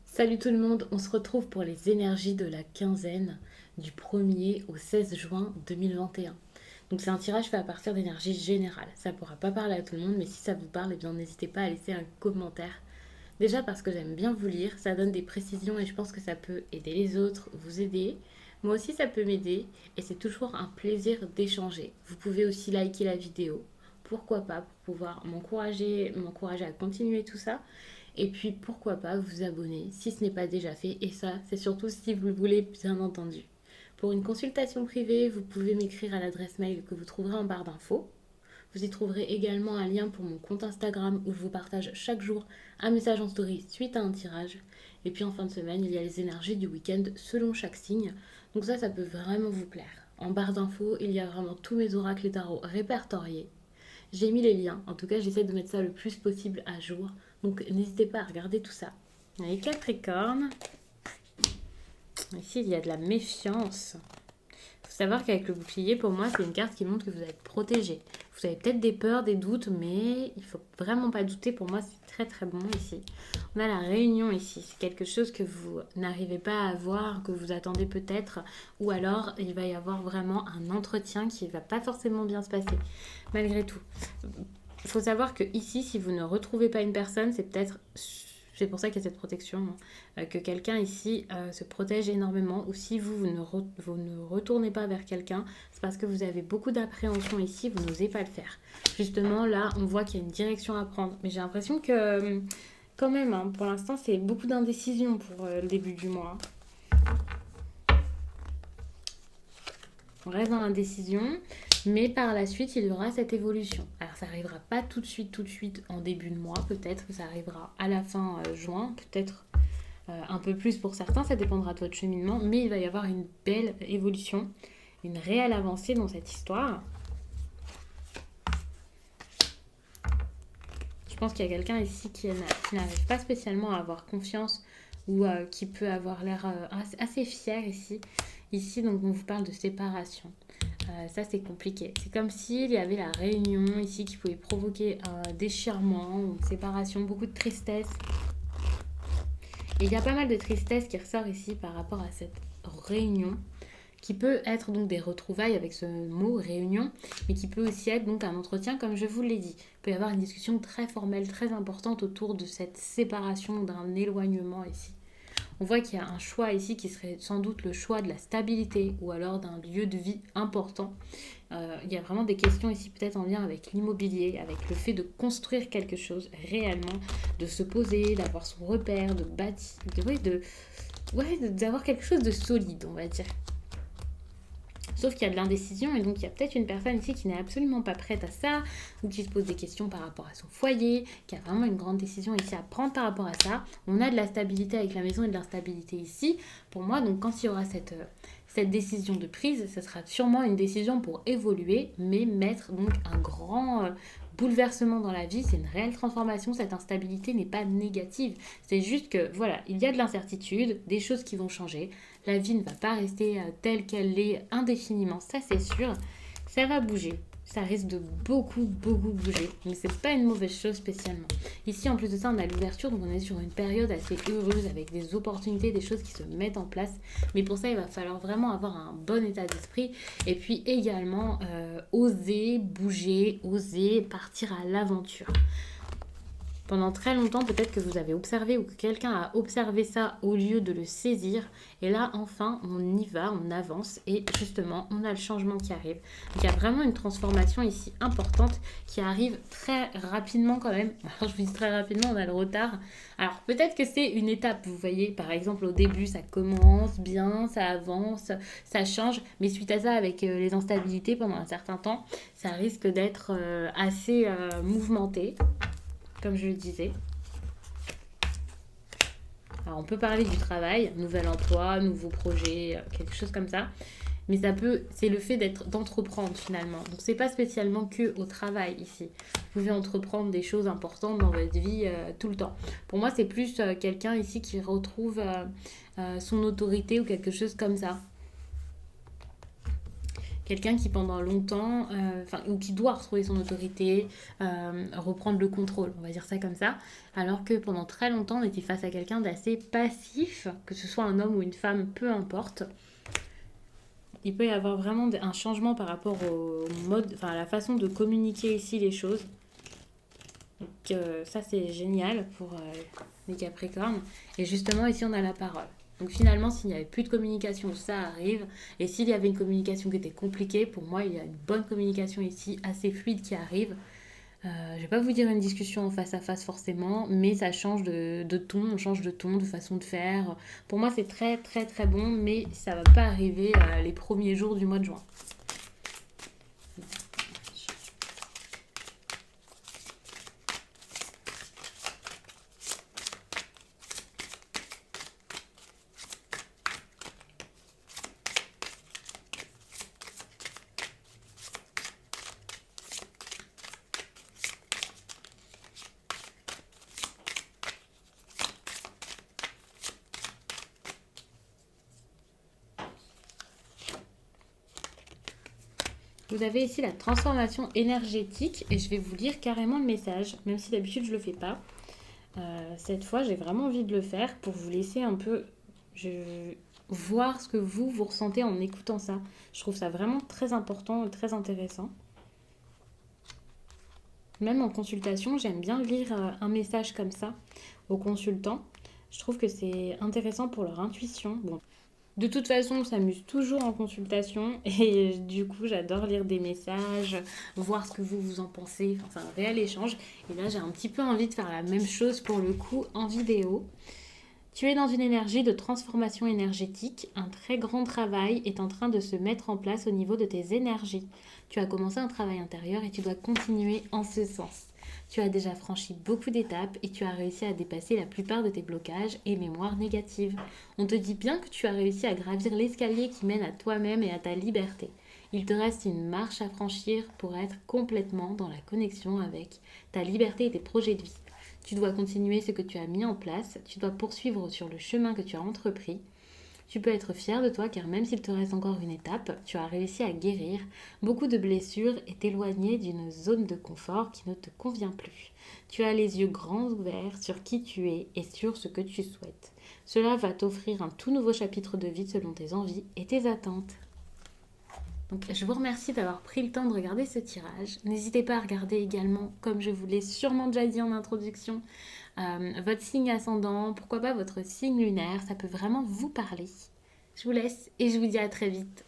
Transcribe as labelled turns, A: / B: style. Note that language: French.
A: Salut tout le monde, on se retrouve pour les énergies de la quinzaine du 1er au 16 juin 2021. Donc c'est un tirage fait à partir d'énergie générale. Ça pourra pas parler à tout le monde, mais si ça vous parle, eh bien n'hésitez pas à laisser un commentaire. Déjà parce que j'aime bien vous lire, ça donne des précisions et je pense que ça peut aider les autres, vous aider. Moi aussi ça peut m'aider et c'est toujours un plaisir d'échanger. Vous pouvez aussi liker la vidéo, pourquoi pas, pour pouvoir m'encourager à continuer tout ça. Et puis pourquoi pas vous abonner si ce n'est pas déjà fait. Et ça, c'est surtout si vous le voulez, bien entendu. Pour une consultation privée, vous pouvez m'écrire à l'adresse mail que vous trouverez en barre d'infos. Vous y trouverez également un lien pour mon compte Instagram où je vous partage chaque jour un message en story suite à un tirage. Et puis en fin de semaine, il y a les énergies du week-end selon chaque signe. Donc ça peut vraiment vous plaire. En barre d'infos, il y a vraiment tous mes oracles et tarots répertoriés. J'ai mis les liens, en tout cas j'essaie de mettre ça le plus possible à jour. Donc n'hésitez pas à regarder tout ça. Les Capricornes. Ici il y a de la méfiance. Il faut savoir qu'avec le bouclier, pour moi, c'est une carte qui montre que vous êtes protégé. Vous avez peut-être des peurs, des doutes, mais il ne faut vraiment pas douter. Pour moi, c'est très très bon ici. On a la réunion ici. C'est quelque chose que vous n'arrivez pas à avoir, que vous attendez peut-être. Ou alors, il va y avoir vraiment un entretien qui ne va pas forcément bien se passer. Malgré tout. Il faut savoir que ici, si vous ne retrouvez pas une personne, c'est peut-être... C'est pour ça qu'il y a cette protection, que quelqu'un ici se protège énormément. Ou si vous ne retournez pas vers quelqu'un, c'est parce que vous avez beaucoup d'appréhension ici, vous n'osez pas le faire. Justement, là, on voit qu'il y a une direction à prendre. Mais j'ai l'impression que, quand même, hein, pour l'instant, c'est beaucoup d'indécision pour le début du mois. On reste dans l'indécision, mais par la suite, il y aura cette évolution. Alors, ça n'arrivera pas tout de suite, en début de mois, peut-être que ça arrivera à la fin juin, peut-être un peu plus pour certains, ça dépendra de votre cheminement, mais il va y avoir une belle évolution, une réelle avancée dans cette histoire. Je pense qu'il y a quelqu'un ici qui n'arrive pas spécialement à avoir confiance ou qui peut avoir l'air assez fier ici. Ici, donc, on vous parle de séparation. Ça, c'est compliqué. C'est comme s'il y avait la réunion ici qui pouvait provoquer un déchirement, une séparation, beaucoup de tristesse. Et il y a pas mal de tristesse qui ressort ici par rapport à cette réunion, qui peut être donc des retrouvailles avec ce mot réunion, mais qui peut aussi être donc un entretien comme je vous l'ai dit. Il peut y avoir une discussion très formelle, très importante autour de cette séparation, d'un éloignement ici. On voit qu'il y a un choix ici qui serait sans doute le choix de la stabilité ou alors d'un lieu de vie important. Il y a vraiment des questions ici peut-être en lien avec l'immobilier, avec le fait de construire quelque chose réellement, de se poser, d'avoir son repère, de bâtir, d'avoir quelque chose de solide, on va dire. Sauf qu'il y a de l'indécision et donc il y a peut-être une personne ici qui n'est absolument pas prête à ça ou qui se pose des questions par rapport à son foyer, qui a vraiment une grande décision ici à prendre par rapport à ça. On a de la stabilité avec la maison et de l'instabilité ici. Pour moi, donc quand il y aura cette décision de prise, ce sera sûrement une décision pour évoluer, mais mettre donc un grand bouleversement dans la vie, c'est une réelle transformation. Cette instabilité n'est pas négative. C'est juste que, voilà, il y a de l'incertitude, des choses qui vont changer. La vie ne va pas rester telle qu'elle est indéfiniment, ça c'est sûr. Ça va bouger. Ça risque de beaucoup bouger. Mais c'est pas une mauvaise chose spécialement. Ici, en plus de ça, on a l'ouverture, donc on est sur une période assez heureuse avec des opportunités, des choses qui se mettent en place. Mais pour ça, il va falloir vraiment avoir un bon état d'esprit. Et puis également, oser bouger, oser partir à l'aventure. Pendant très longtemps, peut-être que vous avez observé ou que quelqu'un a observé ça au lieu de le saisir. Et là, enfin, on y va, on avance et justement, on a le changement qui arrive. Donc, il y a vraiment une transformation ici importante qui arrive très rapidement quand même. Alors, je vous dis très rapidement, on a le retard. Alors, peut-être que c'est une étape, vous voyez, par exemple, au début, ça commence bien, ça avance, ça change. Mais suite à ça, avec les instabilités pendant un certain temps, ça risque d'être assez mouvementé. Comme je le disais. Alors on peut parler du travail, nouvel emploi, nouveau projet, quelque chose comme ça. Mais c'est le fait d'entreprendre finalement. Donc c'est pas spécialement que au travail ici. Vous pouvez entreprendre des choses importantes dans votre vie tout le temps. Pour moi c'est plus quelqu'un ici qui retrouve son autorité ou quelque chose comme ça. Quelqu'un qui pendant longtemps, ou qui doit retrouver son autorité, reprendre le contrôle, on va dire ça comme ça, alors que pendant très longtemps on était face à quelqu'un d'assez passif, que ce soit un homme ou une femme, peu importe. Il peut y avoir vraiment un changement par rapport au mode, à la façon de communiquer ici les choses. Donc ça c'est génial pour les Capricornes. Et justement ici on a la parole. Donc finalement s'il n'y avait plus de communication, ça arrive. Et s'il y avait une communication qui était compliquée, pour moi il y a une bonne communication ici, assez fluide qui arrive. Je ne vais pas vous dire une discussion en face à face forcément, mais ça change de ton, on change de ton, de façon de faire. Pour moi c'est très très très bon, mais ça ne va pas arriver les premiers jours du mois de juin. Vous avez ici la transformation énergétique et je vais vous lire carrément le message, même si d'habitude je ne le fais pas. Cette fois, j'ai vraiment envie de le faire pour vous laisser un peu voir ce que vous ressentez en écoutant ça. Je trouve ça vraiment très important et très intéressant. Même en consultation, j'aime bien lire un message comme ça aux consultants. Je trouve que c'est intéressant pour leur intuition. Bon, de toute façon, on s'amuse toujours en consultation et du coup, j'adore lire des messages, voir ce que vous en pensez. Enfin, c'est un réel échange. Et là, j'ai un petit peu envie de faire la même chose pour le coup en vidéo. Tu es dans une énergie de transformation énergétique. Un très grand travail est en train de se mettre en place au niveau de tes énergies. Tu as commencé un travail intérieur et tu dois continuer en ce sens. Tu as déjà franchi beaucoup d'étapes et tu as réussi à dépasser la plupart de tes blocages et mémoires négatives. On te dit bien que tu as réussi à gravir l'escalier qui mène à toi-même et à ta liberté. Il te reste une marche à franchir pour être complètement dans la connexion avec ta liberté et tes projets de vie. Tu dois continuer ce que tu as mis en place, tu dois poursuivre sur le chemin que tu as entrepris. Tu peux être fier de toi car même s'il te reste encore une étape, tu as réussi à guérir beaucoup de blessures et t'éloigner d'une zone de confort qui ne te convient plus. Tu as les yeux grands ouverts sur qui tu es et sur ce que tu souhaites. Cela va t'offrir un tout nouveau chapitre de vie selon tes envies et tes attentes. Donc, je vous remercie d'avoir pris le temps de regarder ce tirage. N'hésitez pas à regarder également, comme je vous l'ai sûrement déjà dit en introduction, votre signe ascendant, pourquoi pas votre signe lunaire, ça peut vraiment vous parler. Je vous laisse et je vous dis à très vite.